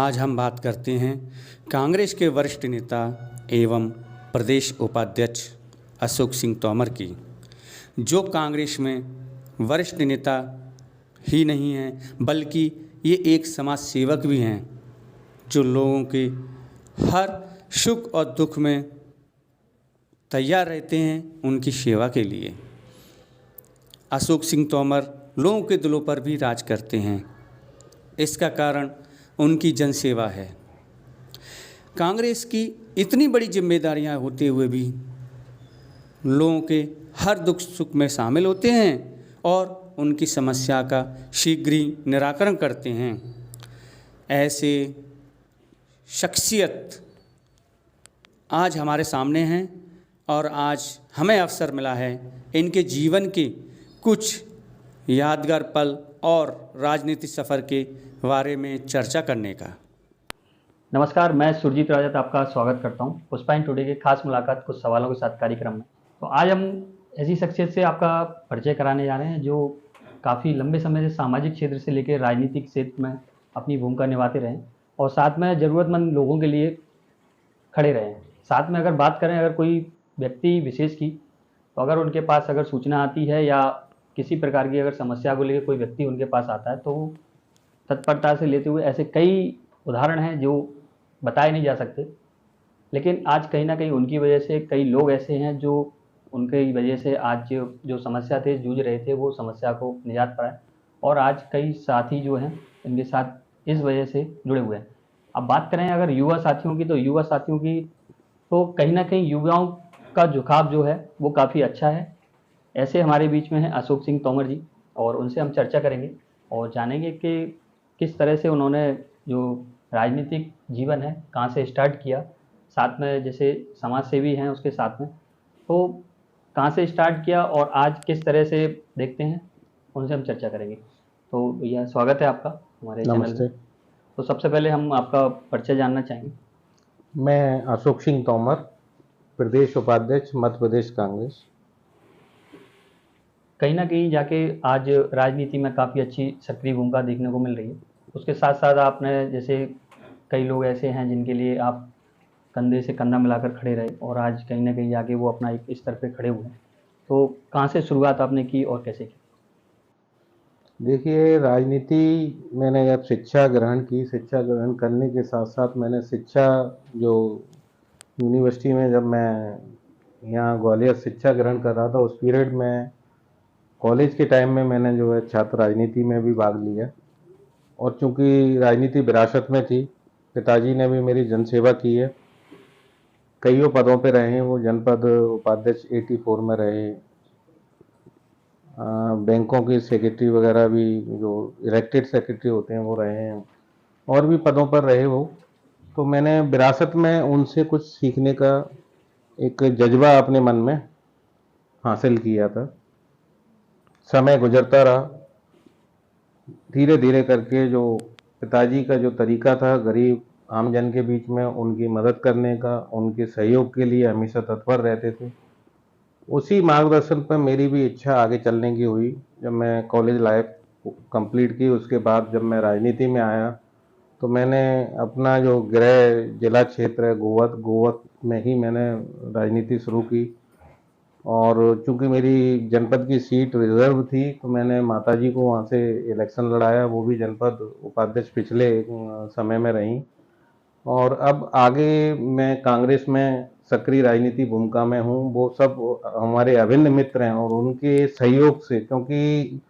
आज हम बात करते हैं कांग्रेस के वरिष्ठ नेता एवं प्रदेश उपाध्यक्ष अशोक सिंह तोमर की, जो कांग्रेस में वरिष्ठ नेता ही नहीं हैं बल्कि ये एक समाज सेवक भी हैं, जो लोगों के हर सुख और दुख में तैयार रहते हैं उनकी सेवा के लिए। अशोक सिंह तोमर लोगों के दिलों पर भी राज करते हैं। इसका कारण उनकी जनसेवा है। कांग्रेस की इतनी बड़ी जिम्मेदारियां होते हुए भी लोगों के हर दुख सुख में शामिल होते हैं और उनकी समस्या का शीघ्र ही निराकरण करते हैं। ऐसे शख्सियत आज हमारे सामने हैं और आज हमें अवसर मिला है इनके जीवन के कुछ यादगार पल और राजनीतिक सफ़र के बारे में चर्चा करने का। नमस्कार, मैं सुरजीत राजत आपका स्वागत करता हूं पुष्पाइन टुडे के खास मुलाकात कुछ सवालों के साथ कार्यक्रम में। तो आज हम ऐसी शख्सियत से आपका परिचय कराने जा रहे हैं जो काफ़ी लंबे समय से सामाजिक क्षेत्र से लेकर राजनीतिक क्षेत्र में अपनी भूमिका निभाते रहे और साथ में ज़रूरतमंद लोगों के लिए खड़े रहे। साथ में अगर बात करें अगर कोई व्यक्ति विशेष की, तो अगर उनके पास अगर सूचना आती है या किसी प्रकार की अगर समस्या को लेकर कोई व्यक्ति उनके पास आता है तो तत्परता से लेते हुए ऐसे कई उदाहरण हैं जो बताए नहीं जा सकते, लेकिन आज कहीं ना कहीं उनकी वजह से कई लोग ऐसे हैं जो उनकी वजह से आज जो समस्या थे जूझ रहे थे वो समस्या को निजात पाए और आज कई साथी जो हैं इनके साथ इस वजह से जुड़े हुए हैं। अब बात करें अगर युवा साथियों की, तो युवा साथियों की तो कहीं ना कहीं युवाओं का झुकाव जो है वो काफ़ी अच्छा है। ऐसे हमारे बीच में हैं अशोक सिंह तोमर जी और उनसे हम चर्चा करेंगे और जानेंगे कि किस तरह से उन्होंने जो राजनीतिक जीवन है कहाँ से स्टार्ट किया, साथ में जैसे समाज सेवी हैं उसके साथ में, तो कहाँ से स्टार्ट किया और आज किस तरह से देखते हैं, उनसे हम चर्चा करेंगे। तो भैया स्वागत है आपका हमारे चैनल में। तो सबसे पहले हम आपका परिचय जानना चाहेंगे। मैं अशोक सिंह तोमर, प्रदेश उपाध्यक्ष मध्य प्रदेश कांग्रेस। कहीं ना कहीं जाके आज राजनीति में काफ़ी अच्छी सक्रिय भूमिका देखने को मिल रही है। उसके साथ साथ आपने जैसे कई लोग ऐसे हैं जिनके लिए आप कंधे से कंधा मिलाकर खड़े रहे और आज कहीं ना कहीं जाके वो अपना एक स्तर पे खड़े हुए हैं। तो कहाँ से शुरुआत आपने की और कैसे की? देखिए, राजनीति मैंने जब शिक्षा ग्रहण की, शिक्षा ग्रहण करने के साथ साथ मैंने शिक्षा जो यूनिवर्सिटी में जब मैं यहाँ ग्वालियर शिक्षा ग्रहण कर रहा था उस पीरियड में कॉलेज के टाइम में मैंने जो है छात्र राजनीति में भी भाग लिया और चूंकि राजनीति विरासत में थी, पिताजी ने भी मेरी जनसेवा की है। कईयों पदों पे रहे हैं वो, जनपद उपाध्यक्ष 84 में रहे, बैंकों की सेक्रेटरी वगैरह भी जो इलेक्टेड सेक्रेटरी होते हैं वो रहे हैं और भी पदों पर रहे वो। तो मैंने विरासत में उनसे कुछ सीखने का एक जज्बा अपने मन में हासिल किया था। समय गुजरता रहा, धीरे धीरे करके जो पिताजी का जो तरीका था गरीब आमजन के बीच में उनकी मदद करने का, उनके सहयोग के लिए हमेशा तत्पर रहते थे, उसी मार्गदर्शन पर मेरी भी इच्छा आगे चलने की हुई। जब मैं कॉलेज लाइफ कंप्लीट की उसके बाद जब मैं राजनीति में आया तो मैंने अपना जो गृह जिला क्षेत्र है गोवत में ही मैंने राजनीति शुरू की और चूंकि मेरी जनपद की सीट रिजर्व थी तो मैंने माताजी को वहाँ से इलेक्शन लड़ाया, वो भी जनपद उपाध्यक्ष पिछले समय में रहीं और अब आगे मैं कांग्रेस में सक्रिय राजनीति भूमिका में हूँ। वो सब हमारे अभिन्न मित्र हैं और उनके सहयोग से, क्योंकि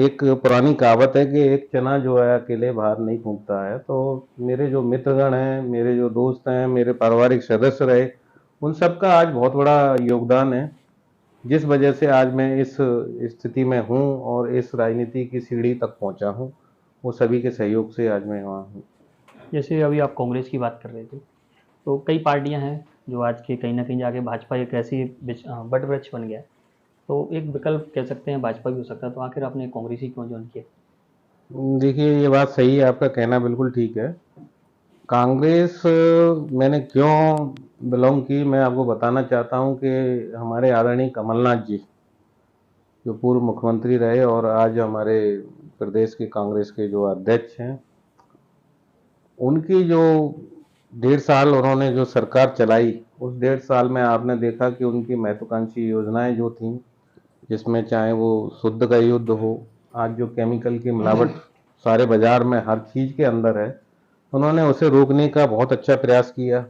एक पुरानी कहावत है कि एक चना जो है अकेले बाहर नहीं घूमता है, तो मेरे जो मित्रगण हैं, मेरे जो दोस्त हैं, मेरे पारिवारिक सदस्य रहे, उन सब का आज बहुत बड़ा योगदान है, जिस वजह से आज मैं इस स्थिति में हूँ और इस राजनीति की सीढ़ी तक पहुँचा हूँ। वो सभी के सहयोग से आज मैं वहाँ हूँ। जैसे अभी आप कांग्रेस की बात कर रहे थे, तो कई पार्टियां हैं जो आज के कहीं ना कहीं जाके भाजपा एक ऐसी बट वृक्ष बन गया है, तो एक विकल्प कह सकते हैं भाजपा भी हो सकता है, तो आखिर आपने कांग्रेस ही क्यों ज्वाइन किया? देखिए, ये बात सही है, आपका कहना बिल्कुल ठीक है। कांग्रेस मैंने क्यों बिलोंग की, मैं आपको बताना चाहता हूं कि हमारे आदरणीय कमलनाथ जी जो पूर्व मुख्यमंत्री रहे और आज हमारे प्रदेश के कांग्रेस के जो अध्यक्ष हैं, उनकी जो 1.5 साल उन्होंने जो सरकार चलाई, उस 1.5 साल में आपने देखा कि उनकी महत्वाकांक्षी योजनाएं जो थीं, जिसमें चाहे वो शुद्ध का युद्ध हो, आज जो केमिकल की मिलावट सारे बाजार में हर चीज के अंदर है, उन्होंने उसे रोकने का बहुत अच्छा प्रयास किया।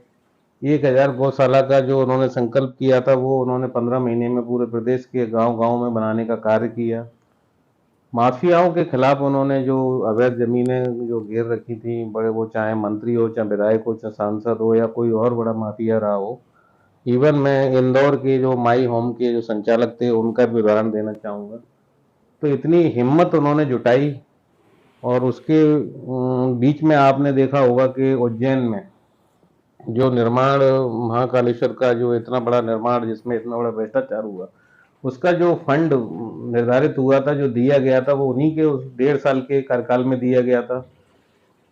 1,000 गौशाला का जो उन्होंने संकल्प किया था, वो उन्होंने 15 महीने में पूरे प्रदेश के गांव-गांव में बनाने का कार्य किया। माफियाओं के खिलाफ उन्होंने जो अवैध जमीनें जो घेर रखी थी, बड़े वो चाहे मंत्री हो, चाहे विधायक हो, चाहे सांसद हो, या कोई और बड़ा माफिया रहा हो। इवन मैं इंदौर के जो माई होम के जो संचालक थे, उनका भी उदाहरण देना चाहूँगा। तो इतनी हिम्मत उन्होंने जुटाई, और उसके बीच में आपने देखा होगा कि उज्जैन में जो निर्माण, महाकालेश्वर का जो इतना बड़ा निर्माण, जिसमें इतना बड़ा भ्रष्टाचार हुआ, उसका जो फंड निर्धारित हुआ था, जो दिया गया था, वो उन्हीं के उस 1.5 साल के कार्यकाल में दिया गया था।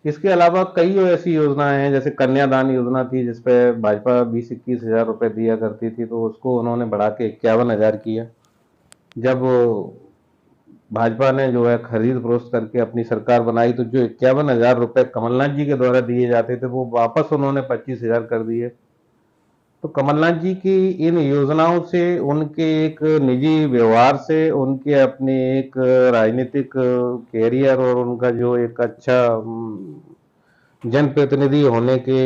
इसके अलावा कई ऐसी योजनाएं हैं, जैसे कन्यादान योजना थी, जिसपे भाजपा 20-21 हजार रुपए दिया करती थी, तो उसको उन्होंने बढ़ा के 51,000 किया। जब भाजपा ने जो है खरीद फरोख्त करके अपनी सरकार बनाई, तो जो 51,000 रुपए कमलनाथ जी के द्वारा दिए जाते थे, वो वापस उन्होंने 25,000 कर दिए। तो कमलनाथ जी की इन योजनाओं से, उनके एक निजी व्यवहार से, उनके अपने एक राजनीतिक कैरियर, और उनका जो एक अच्छा जनप्रतिनिधि होने के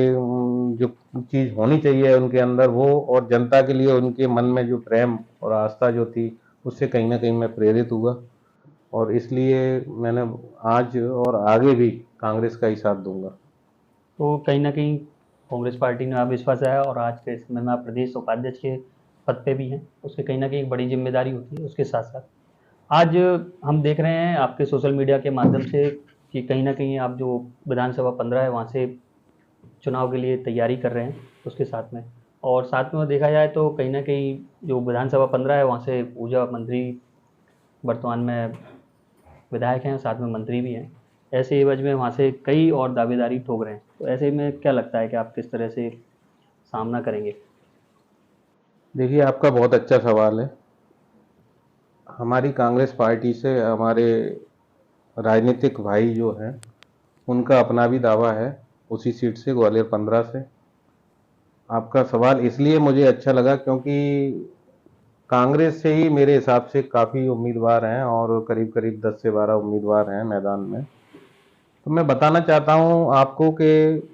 जो चीज होनी चाहिए उनके अंदर, वो, और जनता के लिए उनके मन में जो प्रेम और आस्था जो थी, उससे कहीं ना कहीं मैं प्रेरित हुआ, और इसलिए मैंने आज और आगे भी कांग्रेस का ही साथ दूंगा। तो कहीं ना कहीं कांग्रेस पार्टी ने आप विश्वास आया, और आज के समय में आप प्रदेश उपाध्यक्ष के पद पे भी हैं, उसके कहीं ना कहीं एक बड़ी जिम्मेदारी होती है। उसके साथ साथ आज हम देख रहे हैं आपके सोशल मीडिया के माध्यम से कि कहीं ना कहीं आप जो विधानसभा 15 है, वहाँ से चुनाव के लिए तैयारी कर रहे हैं उसके साथ में। और साथ में देखा जाए तो कहीं ना कहीं जो विधानसभा 15 है, वहाँ से ऊर्जा मंत्री वर्तमान में विधायक हैं, साथ में मंत्री भी हैं। ऐसे एवज में वहाँ से कई और दावेदारी ठोक रहे हैं। तो ऐसे में क्या लगता है कि आप किस तरह से सामना करेंगे? देखिए, आपका बहुत अच्छा सवाल है। हमारी कांग्रेस पार्टी से हमारे राजनीतिक भाई जो हैं, उनका अपना भी दावा है उसी सीट से, ग्वालियर 15 से। आपका सवाल इसलिए मुझे अच्छा लगा क्योंकि कांग्रेस से ही मेरे हिसाब से काफ़ी उम्मीदवार हैं, और करीब करीब 10 से 12 उम्मीदवार हैं मैदान में। तो मैं बताना चाहता हूं आपको कि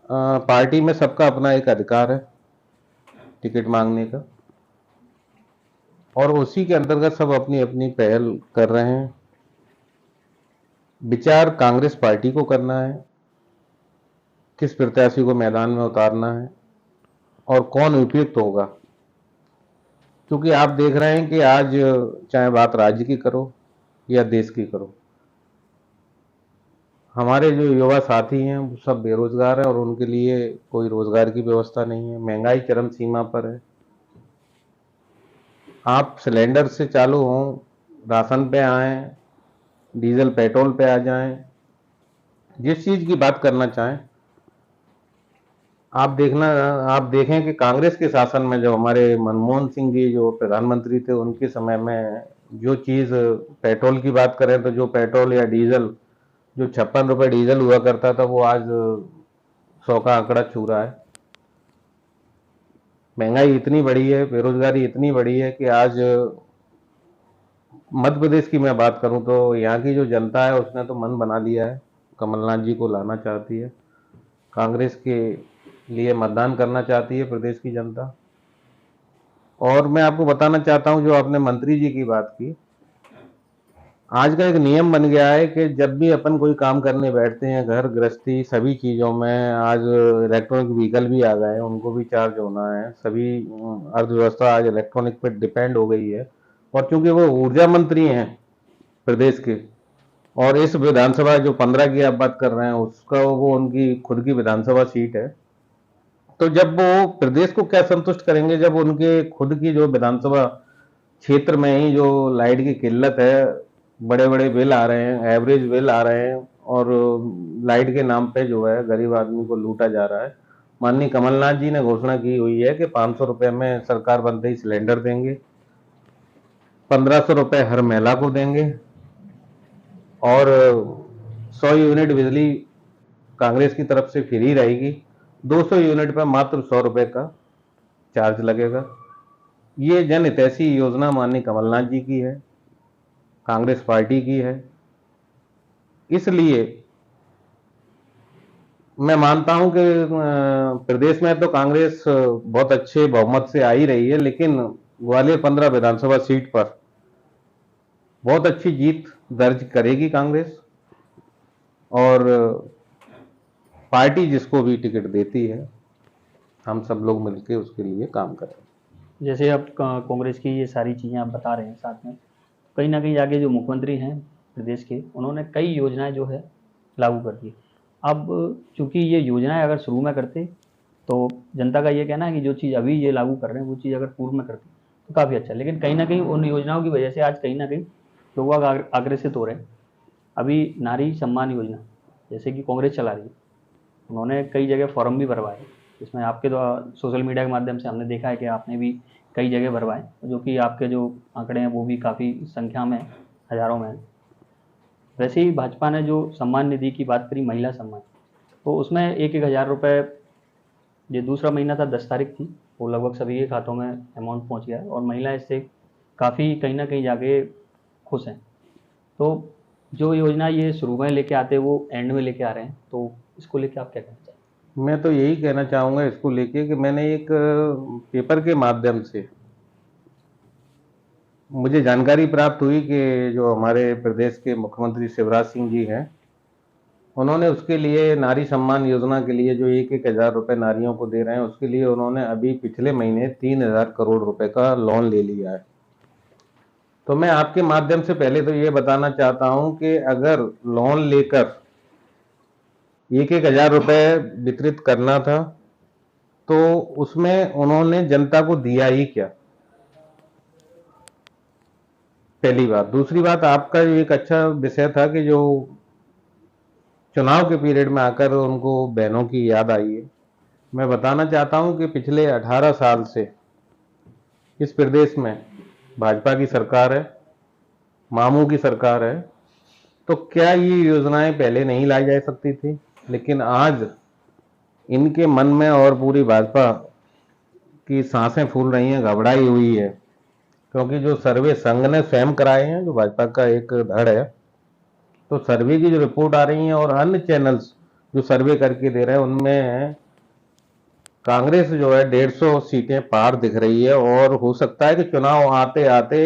पार्टी में सबका अपना एक अधिकार है टिकट मांगने का, और उसी के अंतर्गत सब अपनी अपनी पहल कर रहे हैं। विचार कांग्रेस पार्टी को करना है, किस प्रत्याशी को मैदान में उतारना है और कौन उपयुक्त होगा। क्योंकि आप देख रहे हैं कि आज चाहे बात राज्य की करो या देश की करो, हमारे जो युवा साथी हैं वो सब बेरोजगार हैं, और उनके लिए कोई रोजगार की व्यवस्था नहीं है। महंगाई चरम सीमा पर है। आप सिलेंडर से चालू हों, राशन पे आएं, डीजल पेट्रोल पे आ जाएं, जिस चीज की बात करना चाहें, आप देखें कि कांग्रेस के शासन में जब हमारे मनमोहन सिंह जी जो प्रधानमंत्री थे, उनके समय में जो चीज, पेट्रोल की बात करें तो जो पेट्रोल या डीजल, जो 56 रुपए डीजल हुआ करता था, वो आज 100 का आंकड़ा छू रहा है। महंगाई इतनी बढ़ी है, बेरोजगारी इतनी बढ़ी है कि आज मध्य प्रदेश की मैं बात करूं तो यहाँ की जो जनता है उसने तो मन बना लिया है, कमलनाथ जी को लाना चाहती है, कांग्रेस के लिए मतदान करना चाहती है प्रदेश की जनता। और मैं आपको बताना चाहता हूं, जो आपने मंत्री जी की बात की, आज का एक नियम बन गया है कि जब भी अपन कोई काम करने बैठते हैं, घर गृहस्थी सभी चीज़ों में, आज इलेक्ट्रॉनिक व्हीकल भी आ गए हैं, उनको भी चार्ज होना है। सभी अर्थव्यवस्था आज इलेक्ट्रॉनिक पर डिपेंड हो गई है। और चूंकि वो ऊर्जा मंत्री हैं प्रदेश के, और इस विधानसभा जो 15 की आप बात कर रहे हैं, उसका वो उनकी खुद की विधानसभा सीट है, तो जब वो प्रदेश को क्या संतुष्ट करेंगे, जब उनके खुद की जो विधानसभा क्षेत्र में ही जो लाइट की किल्लत है, बड़े बड़े बिल आ रहे हैं, एवरेज बिल आ रहे हैं, और लाइट के नाम पे जो है गरीब आदमी को लूटा जा रहा है। माननीय कमलनाथ जी ने घोषणा की हुई है कि 500 रुपए में सरकार बनते ही सिलेंडर देंगे, 1500 रुपए हर महिला को देंगे, और 100 यूनिट बिजली कांग्रेस की तरफ से फ्री रहेगी। 200 यूनिट पर मात्र 100 रुपये का चार्ज लगेगा। ये जन हितैषी योजना माननीय कमलनाथ जी की है, कांग्रेस पार्टी की है। इसलिए मैं मानता हूं कि प्रदेश में तो कांग्रेस बहुत अच्छे बहुमत से आ ही रही है, लेकिन ग्वालियर 15 विधानसभा सीट पर बहुत अच्छी जीत दर्ज करेगी कांग्रेस। और पार्टी जिसको भी टिकट देती है, हम सब लोग मिलकर उसके लिए काम करें। जैसे अब कांग्रेस की ये सारी चीज़ें आप बता रहे हैं, साथ में कहीं ना कहीं आगे जो मुख्यमंत्री हैं प्रदेश के, उन्होंने कई योजनाएं जो है लागू कर दी। अब चूंकि ये योजनाएं अगर शुरू में करते तो जनता का ये कहना है कि जो चीज़ अभी ये लागू कर रहे हैं वो चीज़ अगर पूर्व में करते तो काफ़ी अच्छा। लेकिन कहीं ना कहीं उन योजनाओं की वजह से आज कहीं ना कहीं लोग आग्रसित हो रहे हैं। अभी नारी सम्मान योजना जैसे कि कांग्रेस चला रही है, उन्होंने कई जगह फॉर्म भी भरवाए, जिसमें आपके द्वारा सोशल मीडिया के माध्यम से हमने देखा है कि आपने भी कई जगह भरवाए, जो कि आपके जो आंकड़े हैं वो भी काफ़ी संख्या में, हज़ारों में हैं। वैसे ही भाजपा ने जो सम्मान निधि की बात करी, महिला सम्मान, तो उसमें 1,000 रुपये, ये दूसरा महीना था, 10 तारीख थी, वो लगभग सभी के खातों में अमाउंट पहुंच गया है और महिलाएं इससे काफ़ी कहीं ना कहीं जाके खुश हैं। तो जो योजना ये शुरू में लेके आते वो एंड में लेके आ रहे हैं, तो इसको लेके आप क्या कहना चाहिए? मैं तो यही कहना चाहूँगा इसको लेके कि मैंने एक पेपर के माध्यम से मुझे जानकारी प्राप्त हुई कि जो हमारे प्रदेश के मुख्यमंत्री शिवराज सिंह जी हैं, उन्होंने उसके लिए नारी सम्मान योजना के लिए जो 1,000 रुपये नारियों को दे रहे हैं, उसके लिए उन्होंने अभी पिछले महीने 3,000 करोड़ रुपए का लोन ले लिया है। तो मैं आपके माध्यम से पहले तो ये बताना चाहता हूं कि अगर लोन लेकर 1,000 रुपये वितरित करना था तो उसमें उन्होंने जनता को दिया ही क्या, पहली बात। दूसरी बात, आपका एक अच्छा विषय था कि जो चुनाव के पीरियड में आकर उनको बहनों की याद आई है। मैं बताना चाहता हूं कि पिछले 18 साल से इस प्रदेश में भाजपा की सरकार है, मामू की सरकार है, तो क्या ये योजनाएं पहले नहीं लाई जा सकती थी? लेकिन आज इनके मन में और पूरी भाजपा की सांसें फूल रही हैं, घबराई हुई है, क्योंकि जो सर्वे संघ ने स्वयं कराए हैं, जो भाजपा का एक धड़ है, तो सर्वे की जो रिपोर्ट आ रही है और अन्य चैनल्स जो सर्वे करके दे रहे हैं, उनमें कांग्रेस जो है 150 सीटें पार दिख रही है और हो सकता है कि चुनाव आते आते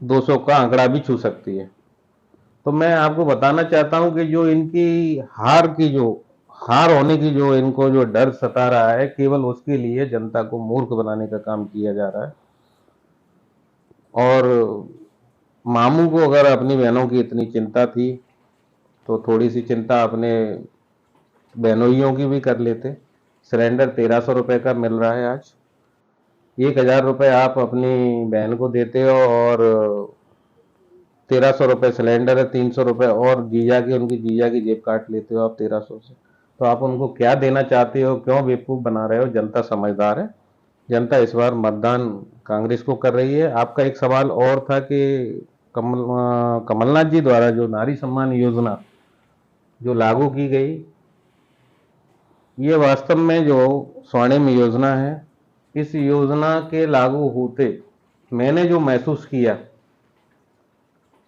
200 का आंकड़ा भी छू सकती है। तो मैं आपको बताना चाहता हूं कि जो इनकी हार होने की जो इनको जो डर सता रहा है, केवल उसके लिए जनता को मूर्ख बनाने का काम किया जा रहा है। और मामू को अगर अपनी बहनों की इतनी चिंता थी तो थोड़ी सी चिंता अपने बहनोइयों की भी कर लेते। सिलेंडर 1,300 रुपये का मिल रहा है आज। 1,000 रुपये आप अपनी बहन को देते हो और 1,300 रुपये सिलेंडर है, 300 रुपये और उनकी जीजा की जेब काट लेते हो आप 1,300 से। तो आप उनको क्या देना चाहते हो, क्यों बेवकूफ़ बना रहे हो? जनता समझदार है, जनता इस बार मतदान कांग्रेस को कर रही है। आपका एक सवाल और था कि कमलनाथ जी द्वारा जो नारी सम्मान योजना जो लागू की गई, ये वास्तव में जो स्वर्णिम योजना है, इस योजना के लागू होते मैंने जो महसूस किया,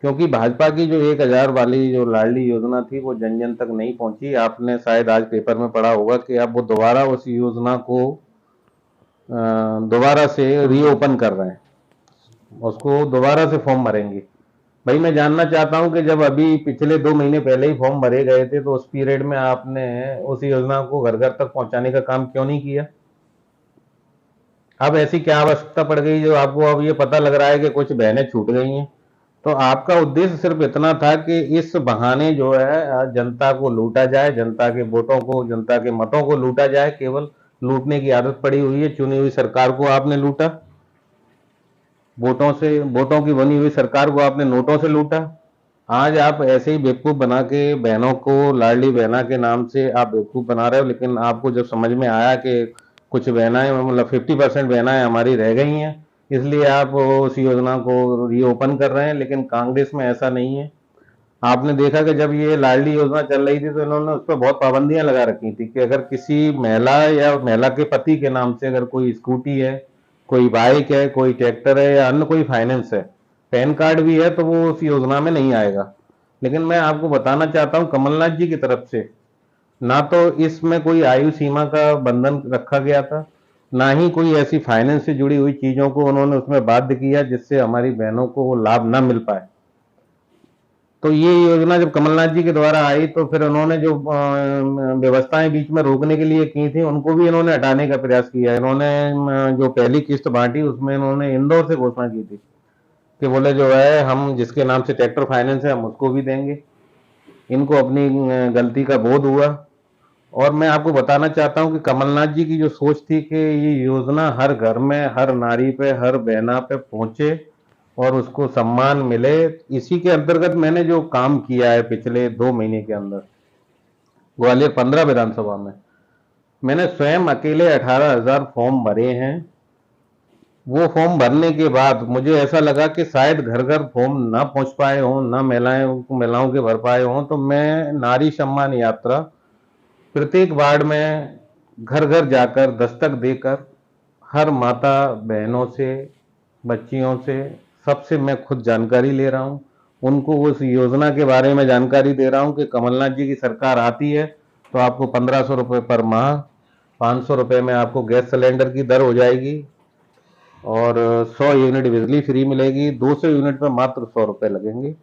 क्योंकि भाजपा की जो 1,000 वाली जो लाडली योजना थी वो जन जन तक नहीं पहुंची। आपने शायद आज पेपर में पढ़ा होगा कि अब वो दोबारा उस योजना को दोबारा से रीओपन कर रहे हैं, उसको दोबारा से फॉर्म भरेंगे। भाई मैं जानना चाहता हूं कि जब अभी पिछले 2 महीने पहले ही फॉर्म भरे गए थे, तो उस पीरियड में आपने उस योजना को घर घर तक पहुंचाने का काम क्यों नहीं किया? अब ऐसी क्या आवश्यकता पड़ गई जो आपको अब ये पता लग रहा है कि कुछ बहनें छूट गई हैं? तो आपका उद्देश्य सिर्फ इतना था कि इस बहाने जो है जनता को लूटा जाए, जनता के वोटों को, जनता के मतों को लूटा जाए। केवल लूटने की आदत पड़ी हुई है। चुनी हुई सरकार को आपने लूटा, वोटों की बनी हुई सरकार को आपने नोटों से लूटा। आज आप ऐसे ही बेवकूफ बना के बहनों को लाडली बहना के नाम से आप बेवकूफ बना रहे हो। लेकिन आपको जब समझ में आया कि कुछ बहनाएं, मतलब 50% बहनाएं हमारी रह गई हैं, इसलिए आप उस योजना को रीओपन कर रहे हैं। लेकिन कांग्रेस में ऐसा नहीं है। आपने देखा कि जब ये लाडली योजना चल रही थी तो इन्होंने उस पर बहुत पाबंदियां लगा रखी थी कि अगर किसी महिला या महिला के पति के नाम से अगर कोई स्कूटी है, कोई बाइक है, कोई ट्रैक्टर है या अन्य कोई फाइनेंस है, पैन कार्ड भी है, तो वो उस योजना में नहीं आएगा। लेकिन मैं आपको बताना चाहता हूं कमलनाथ जी की तरफ से ना तो इसमें कोई आयु सीमा का बंधन रखा गया था, ना ही कोई ऐसी फाइनेंस से जुड़ी हुई चीजों को उन्होंने उसमें बाध्य किया जिससे हमारी बहनों को वो लाभ ना मिल पाए। तो ये योजना जब कमलनाथ जी के द्वारा आई तो फिर उन्होंने जो व्यवस्थाएं बीच में रोकने के लिए की थी उनको भी इन्होंने हटाने का प्रयास किया। इन्होंने जो पहली किस्त बांटी उसमें इन्होंने इंदौर से घोषणा की थी कि बोले जो है हम जिसके नाम से ट्रैक्टर फाइनेंस है हम उसको भी देंगे। इनको अपनी गलती का बोध हुआ। और मैं आपको बताना चाहता हूं कि कमलनाथ जी की जो सोच थी कि ये योजना हर घर में, हर नारी पे, हर बहना पे पहुंचे और उसको सम्मान मिले, इसी के अंतर्गत मैंने जो काम किया है पिछले 2 महीने के अंदर ग्वालियर 15 विधानसभा में, मैंने स्वयं अकेले 18,000 फॉर्म भरे हैं। वो फॉर्म भरने के बाद मुझे ऐसा लगा कि शायद घर घर फॉर्म ना पहुंच पाए हों, ना महिलाओं के भर पाए हों, तो मैं नारी सम्मान यात्रा प्रत्येक वार्ड में घर घर जाकर दस्तक देकर हर माता बहनों से, बच्चियों से, सबसे मैं खुद जानकारी ले रहा हूँ। उनको उस योजना के बारे में जानकारी दे रहा हूँ कि कमलनाथ जी की सरकार आती है तो आपको 1500 रुपये पर माह, 500 रुपये में आपको गैस सिलेंडर की दर हो जाएगी और 100 यूनिट बिजली फ्री मिलेगी, 200 यूनिट पर मात्र 100 रुपये लगेंगे।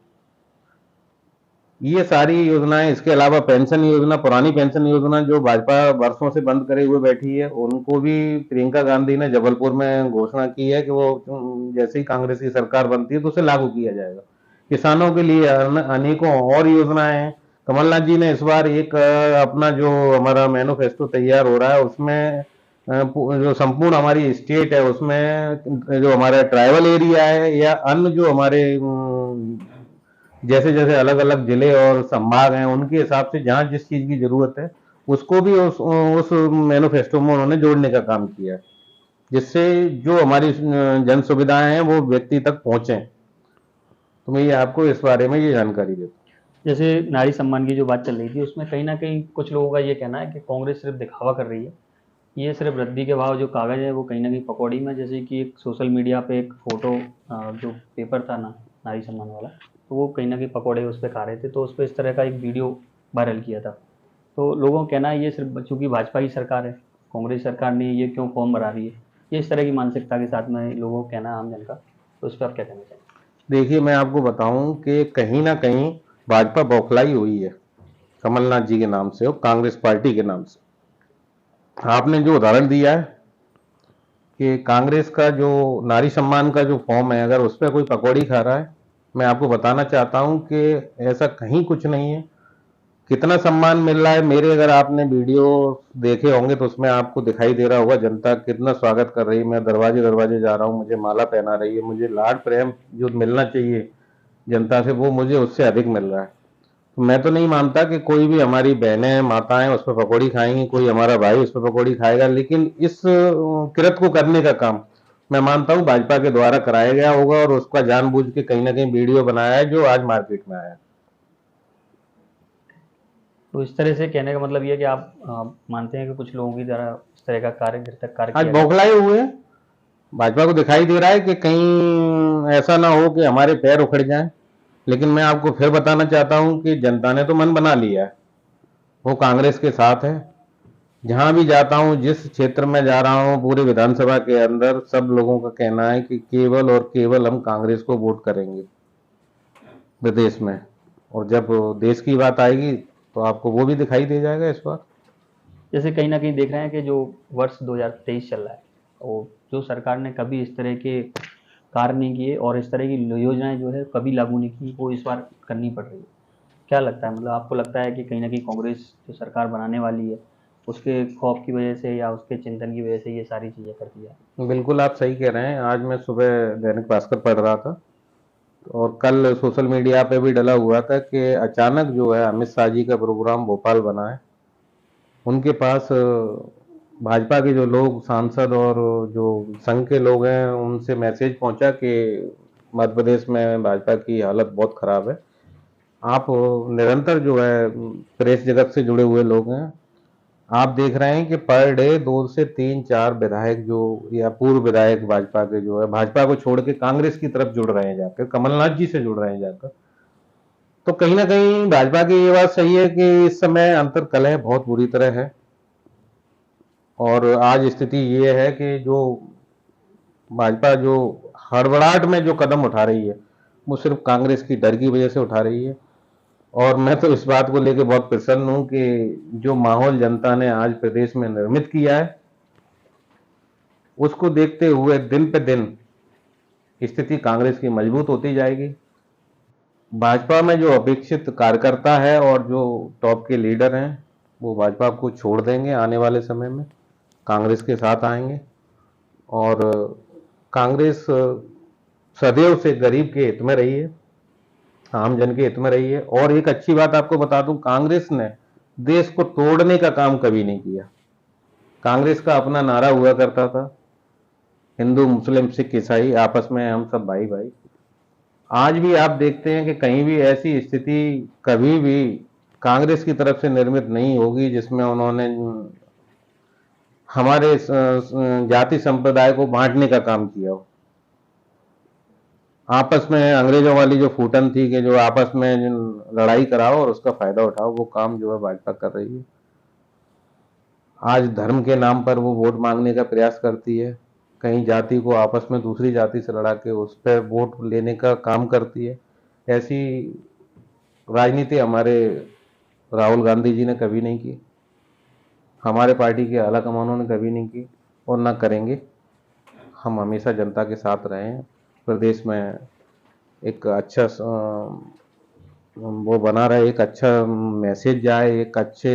ये सारी योजनाएं, इसके अलावा पेंशन योजना, पुरानी पेंशन योजना जो भाजपा वर्षों से बंद करे हुए बैठी है, उनको भी प्रियंका गांधी ने जबलपुर में घोषणा की है कि वो जैसे ही कांग्रेस की सरकार बनती है तो उसे लागू किया जाएगा। किसानों के लिए अनेकों और योजनाएं हैं। कमलनाथ जी ने इस बार एक अपना जो हमारा मैनिफेस्टो तैयार हो रहा है उसमें जो संपूर्ण हमारी स्टेट है उसमें जो हमारा ट्राइबल एरिया है या अन्य जो हमारे जैसे जैसे अलग अलग जिले और संभाग हैं उनके हिसाब से जहां जिस चीज की जरूरत है उसको भी उस मैनिफेस्टो में उन्होंने जोड़ने का काम किया है, जिससे जो हमारी जन सुविधाएं हैं वो व्यक्ति तक पहुंचे। तो मैं ये आपको इस बारे में ये जानकारी देता हूँ। जैसे नारी सम्मान की जो बात चल रही थी उसमें कहीं ना कहीं कुछ लोगों का ये कहना है कि कांग्रेस सिर्फ दिखावा कर रही है। ये सिर्फ रद्दी के भाव जो कागज़ है वो कहीं ना कहीं पकौड़ी में, जैसे कि एक सोशल मीडिया पे एक फ़ोटो जो पेपर था ना नारी सम्मान वाला, तो वो कहीं ना कहीं पकौड़े उस पर खा रहे थे, तो उस पर इस तरह का एक वीडियो वायरल किया था। तो लोगों का कहना है ये सिर्फ चूँकि भाजपा की सरकार है, कांग्रेस सरकार ने ये क्यों फॉर्म भरा रही है, ये इस तरह की मानसिकता के साथ में लोगों का कहना है आम जन का। तो उस पर आप क्या कहना चाहेंगे? देखिए मैं आपको बताऊं कि कहीं ना कहीं भाजपा बौखलाई हुई है कमलनाथ जी के नाम से और कांग्रेस पार्टी के नाम से। आपने जो उदाहरण दिया है कि कांग्रेस का जो नारी सम्मान का जो फॉर्म है अगर उस पर कोई पकौड़ी खा रहा है, मैं आपको बताना चाहता हूं कि ऐसा कहीं कुछ नहीं है। कितना सम्मान मिल रहा है, मेरे अगर आपने वीडियो देखे होंगे तो उसमें आपको दिखाई दे रहा होगा जनता कितना स्वागत कर रही है। मैं दरवाजे दरवाजे जा रहा हूँ, मुझे माला पहना रही है, मुझे लाड प्रेम जो मिलना चाहिए जनता से वो मुझे उससे अधिक मिल रहा है। तो मैं तो नहीं मानता कि कोई भी हमारी बहनें माताएं उस पर पकौड़ी खाएंगी, कोई हमारा भाई उस पर पकौड़ी खाएगा, लेकिन इस कृत को करने का काम मैं मानता हूं भाजपा के द्वारा कराया गया होगा और उसका जानबूझ के कहीं ना कहीं वीडियो बनाया है जो आज मार्केट में आया है। तो इस तरह से कहने का मतलब ये है कि आप मानते हैं कि कुछ लोगों की तरह इस तरह का कार्य घृतक कार्य आज किया गया। बौखलाए हुए हैं। भाजपा को दिखाई दे रहा है कि कहीं ऐसा ना हो कि हमारे पैर उखड़ जाएं। लेकिन मैं आपको फिर बताना चाहता हूं कि जनता ने तो मन बना लिया है, वो कांग्रेस के साथ है। जहां भी जाता हूं, जिस क्षेत्र में जा रहा हूं, पूरे विधानसभा के अंदर सब लोगों का कहना है कि केवल और केवल हम कांग्रेस को वोट करेंगे विदेश में। और जब देश की बात आएगी तो आपको वो भी दिखाई दे जाएगा इस बार। जैसे कहीं ना कहीं देख रहे हैं कि जो वर्ष 2023 चल रहा है, और जो सरकार ने कभी इस तरह के कार्य नहीं किए और इस तरह की योजनाएं जो है कभी लागू नहीं की, वो इस बार करनी पड़ रही है। क्या लगता है, मतलब आपको लगता है कि कहीं ना कहीं कांग्रेस जो सरकार बनाने वाली है उसके खौफ की वजह से या उसके चिंतन की वजह से ये सारी चीज़ें करती है? बिल्कुल आप सही कह रहे हैं। आज मैं सुबह दैनिक भास्कर पढ़ रहा था और कल सोशल मीडिया पे भी डला हुआ था कि अचानक जो है अमित शाह जी का प्रोग्राम भोपाल बना है। उनके पास भाजपा के जो लोग सांसद और जो संघ के लोग हैं उनसे मैसेज पहुंचा कि मध्य प्रदेश में भाजपा की हालत बहुत खराब है, आप निरंतर जो है प्रेस जगत से जुड़े हुए लोग हैं, आप देख रहे हैं कि पर डे 2 से 3 4 विधायक जो या पूर्व विधायक भाजपा के जो है भाजपा को छोड़ के कांग्रेस की तरफ जुड़ रहे हैं, जाकर कमलनाथ जी से जुड़ रहे हैं जाकर। तो कहीं ना कहीं भाजपा की ये बात सही है कि इस समय अंतर कलह बहुत बुरी तरह है। और आज स्थिति ये है कि जो भाजपा जो हड़बड़ाहट में जो कदम उठा रही है वो सिर्फ कांग्रेस की डर की वजह से उठा रही है। और मैं तो इस बात को लेकर बहुत प्रसन्न हूं कि जो माहौल जनता ने आज प्रदेश में निर्मित किया है, उसको देखते हुए दिन पे दिन स्थिति कांग्रेस की मजबूत होती जाएगी। भाजपा में जो अपेक्षित कार्यकर्ता है और जो टॉप के लीडर हैं वो भाजपा को छोड़ देंगे, आने वाले समय में कांग्रेस के साथ आएंगे। और कांग्रेस सदैव से गरीब के हित में रही है, आम जन के हित में रही है। और एक अच्छी बात आपको बता दूं, कांग्रेस ने देश को तोड़ने का काम कभी नहीं किया। कांग्रेस का अपना नारा हुआ करता था, हिंदू मुस्लिम सिख ईसाई आपस में हम सब भाई भाई। आज भी आप देखते हैं कि कहीं भी ऐसी स्थिति कभी भी कांग्रेस की तरफ से निर्मित नहीं होगी जिसमें उन्होंने हमारे जाति संप्रदाय को बांटने का काम किया हो। आपस में अंग्रेजों वाली जो फूटन थी कि जो आपस में लड़ाई कराओ और उसका फायदा उठाओ, वो काम जो है भाजपा कर रही है। आज धर्म के नाम पर वो वोट मांगने का प्रयास करती है, कहीं जाति को आपस में दूसरी जाति से लड़ा के उस पर वोट लेने का काम करती है। ऐसी राजनीति हमारे राहुल गांधी जी ने कभी नहीं की, हमारे पार्टी के आला कमानों ने कभी नहीं की और ना करेंगे। हम हमेशा जनता के साथ रहे हैं। प्रदेश में एक अच्छा वो बना रहे, एक अच्छा मैसेज जाए, एक अच्छे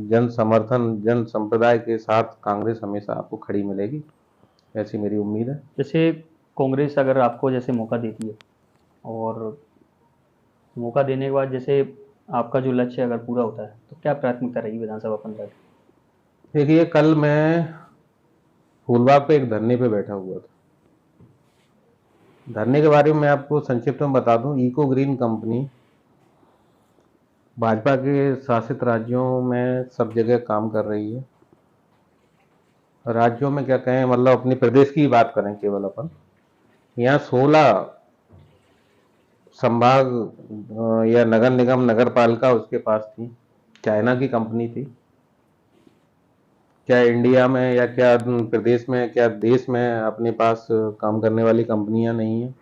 जन समर्थन जन संप्रदाय के साथ कांग्रेस हमेशा आपको खड़ी मिलेगी, ऐसी मेरी उम्मीद है। जैसे कांग्रेस अगर आपको जैसे मौका देती है और मौका देने के बाद जैसे आपका जो लक्ष्य अगर पूरा होता है तो क्या प्राथमिकता रहेगी विधानसभा 15 की? देखिए, कल मैं फूलबाग पे एक धरने पे बैठा हुआ था। धरने के बारे में मैं आपको संक्षिप्त में बता दूं, इको ग्रीन कंपनी भाजपा के शासित राज्यों में सब जगह काम कर रही है। राज्यों में क्या कहें, मतलब अपने प्रदेश की बात करें केवल अपन, यहाँ 16 संभाग या नगर निगम नगर पालिका उसके पास थी। चाइना की कंपनी थी। क्या इंडिया में या क्या प्रदेश में, क्या देश में अपने पास काम करने वाली कंपनियां नहीं है,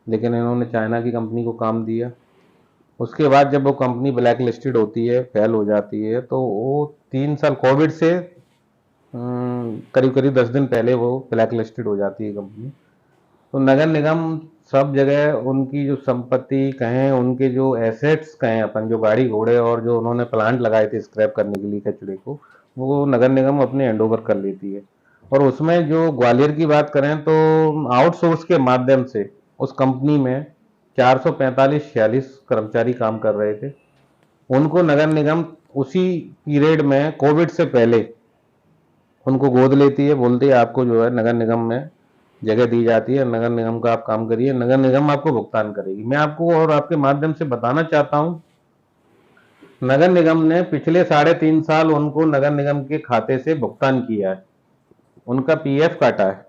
लेकिन इन्होंने चाइना की कंपनी को काम दिया। उसके बाद जब वो कंपनी ब्लैक लिस्टेड होती है, फेल हो जाती है, तो वो 3 साल कोविड से करीब करीब 10 दिन पहले वो ब्लैक लिस्टेड हो जाती है कंपनी। तो नगर निगम सब जगह उनकी जो संपत्ति कहें, उनके जो एसेट्स कहें अपन, जो गाड़ी घोड़े और जो उन्होंने प्लांट लगाए थे स्क्रैप करने के लिए कचरे को, वो नगर निगम अपने हैंड ओवर कर लेती है। और उसमें जो ग्वालियर की बात करें तो आउटसोर्स के माध्यम से उस कंपनी में 445-46 कर्मचारी काम कर रहे थे। उनको नगर निगम उसी पीरियड में कोविड से पहले उनको गोद लेती है, बोलती है आपको जो है नगर निगम में जगह दी जाती है, नगर निगम का आप काम करिए, नगर निगम आपको भुगतान करेगी। मैं आपको और आपके माध्यम से बताना चाहता हूं, नगर निगम ने पिछले 3.5 साल उनको नगर निगम के खाते से भुगतान किया है, उनका पीएफ काटा है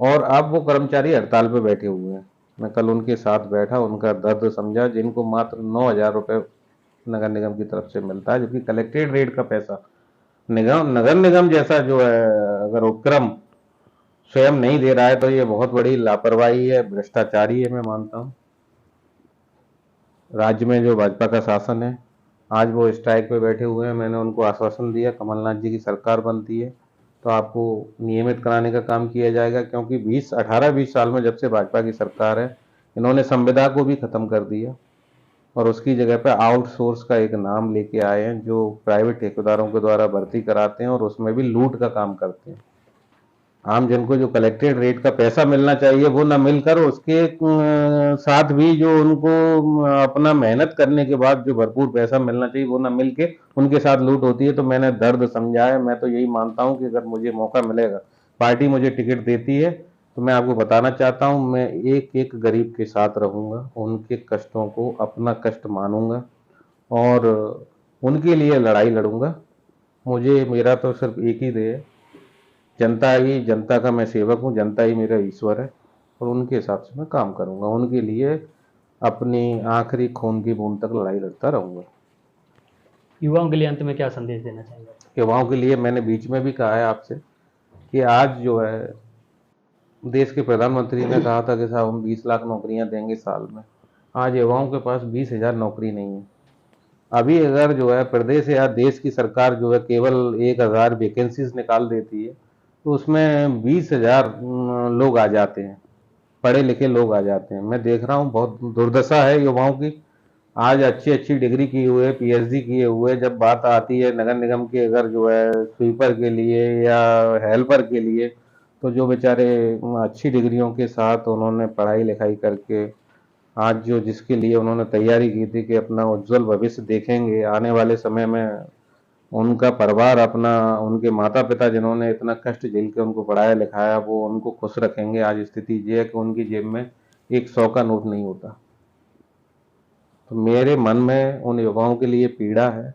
और अब वो कर्मचारी हड़ताल पे बैठे हुए हैं। मैं कल उनके साथ बैठा, उनका दर्द समझा, जिनको मात्र 9,000 रुपये नगर निगम की तरफ से मिलता है, जबकि कलेक्टेड रेट का पैसा नगर निगम जैसा जो है अगर उपक्रम स्वयं नहीं दे रहा है तो ये बहुत बड़ी लापरवाही है, भ्रष्टाचारी है, मैं मानता हूँ। राज्य में जो भाजपा का शासन है, आज वो स्ट्राइक पे बैठे हुए हैं। मैंने उनको आश्वासन दिया, कमलनाथ जी की सरकार बनती है तो आपको नियमित कराने का काम किया जाएगा, क्योंकि 18-20 साल में जब से भाजपा की सरकार है, इन्होंने संविदा को भी खत्म कर दिया और उसकी जगह पे आउटसोर्स का एक नाम लेके आए हैं, जो प्राइवेट ठेकेदारों के द्वारा भर्ती कराते हैं और उसमें भी लूट का काम करते हैं। आम जन को जो कलेक्टेड रेट का पैसा मिलना चाहिए वो ना मिलकर उसके साथ भी जो उनको अपना मेहनत करने के बाद जो भरपूर पैसा मिलना चाहिए वो ना मिल के उनके साथ लूट होती है। तो मैंने दर्द समझा है। मैं तो यही मानता हूं कि अगर मुझे मौका मिलेगा, पार्टी मुझे टिकट देती है, तो मैं आपको बताना चाहता हूँ, मैं एक एक गरीब के साथ रहूँगा, उनके कष्टों को अपना कष्ट मानूंगा और उनके लिए लड़ाई लड़ूंगा। मुझे मेरा तो सिर्फ एक ही ध्येय है, जनता ही, जनता का मैं सेवक हूँ, जनता ही मेरा ईश्वर है और उनके हिसाब से मैं काम करूंगा, उनके लिए अपनी आखिरी खून की बूंद तक लड़ाई लड़ता रहूंगा। युवाओं के लिए अंत में क्या संदेश देना चाहेंगे? युवाओं के लिए मैंने बीच में भी कहा है आपसे कि आज जो है देश के प्रधानमंत्री ने कहा था कि साहब हम 20 लाख नौकरियां देंगे साल में। आज युवाओं के पास 20,000 नौकरी नहीं है। अभी अगर जो है प्रदेश या देश की सरकार जो है केवल 1,000 वैकेंसीज निकाल देती है तो उसमें 20,000 लोग आ जाते हैं, पढ़े लिखे लोग आ जाते हैं। मैं देख रहा हूँ बहुत दुर्दशा है युवाओं की। आज अच्छी अच्छी डिग्री किए हुए, पीएचडी किए हुए, जब बात आती है नगर निगम के अगर जो है स्वीपर के लिए या हेल्पर के लिए, तो जो बेचारे अच्छी डिग्रियों के साथ उन्होंने पढ़ाई लिखाई करके आज जो जिसके लिए उन्होंने तैयारी की थी कि अपना उज्जवल भविष्य देखेंगे आने वाले समय में, उनका परिवार अपना, उनके माता पिता जिन्होंने इतना कष्ट झेल के उनको पढ़ाया लिखाया, वो उनको खुश रखेंगे। आज स्थिति ये है कि उनकी जेब में एक 100 का नोट नहीं होता। तो मेरे मन में उन युवाओं के लिए पीड़ा है।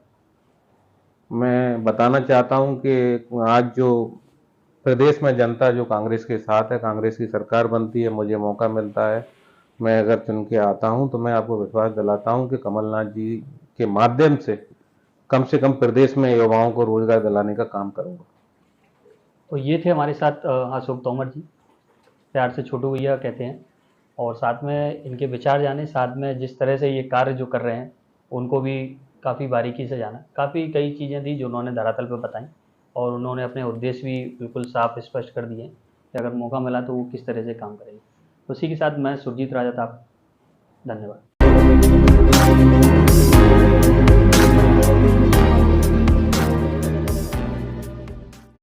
मैं बताना चाहता हूं कि आज जो प्रदेश में जनता जो कांग्रेस के साथ है, कांग्रेस की सरकार बनती है, मुझे मौका मिलता है, मैं अगर चुन के आता हूं तो मैं आपको विश्वास दिलाता हूं कि कमलनाथ जी के माध्यम से कम प्रदेश में युवाओं को रोजगार दिलाने का काम करूंगा। तो ये थे हमारे साथ अशोक तोमर जी, प्यार से छोटू भैया कहते हैं, और साथ में इनके विचार जाने, साथ में जिस तरह से ये कार्य जो कर रहे हैं उनको भी काफ़ी बारीकी से जाना। काफ़ी कई चीज़ें थी जो उन्होंने धरातल पर बताई और उन्होंने अपने उद्देश्य भी बिल्कुल साफ स्पष्ट कर दिए कि अगर मौका मिला तो वो किस तरह से काम करेंगे। उसी के साथ मैं सुरजीत राजा था, धन्यवाद।